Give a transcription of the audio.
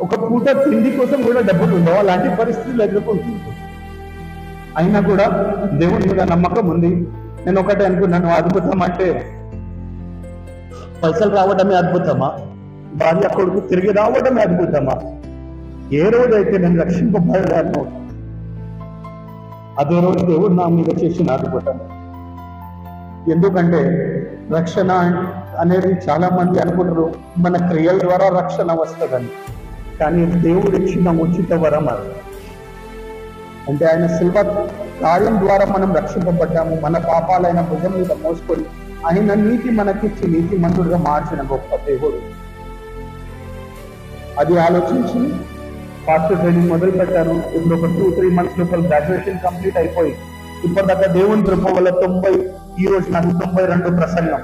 ఒక పూట తిండి కోసం కూడా డబ్బులు ఉండవు, అలాంటి పరిస్థితులు ఎదుర్కొంటుంది. అయినా కూడా దేవుని మీద నమ్మకం ఉంది. నేను ఒకటే అనుకున్నాను, అద్భుతం అంటే పైసలు రావడమే అద్భుతమా, భార్య కొడుకు తిరిగి రావడమే అద్భుతమా? ఏ రోజైతే నేను రక్షింపబడ్డాను అదే రోజు దేవుడు నా మీద చేసిన అద్భుతం. ఎందుకంటే రక్షణ అనేది చాలా మంది అనుకుంటారు మన క్రియల ద్వారా రక్షణ వస్తుందని, కానీ దేవుడు ఇచ్చిన ఉచిత వరం అది. అంటే ఆయన శిల్వ కార్యం ద్వారా మనం రక్షింపబడ్డాము. మన పాపాలైన భుజం మీద మోసుకొని ఆయన నీతి మనకిచ్చి నీతి మంతుడుగా మార్చిన గొప్ప దేవుడు. అది ఆలోచించి ఫాస్ట్ ట్రైనింగ్ మొదలు పెట్టాను. ఇప్పుడు ఒక 2-3 months లోపల గ్రాడ్యుయేషన్ కంప్లీట్ అయిపోయి ఇప్పటిదాకా దేవుని కృప వల్ల ఈ రోజు నాకు 92 ప్రసంగం.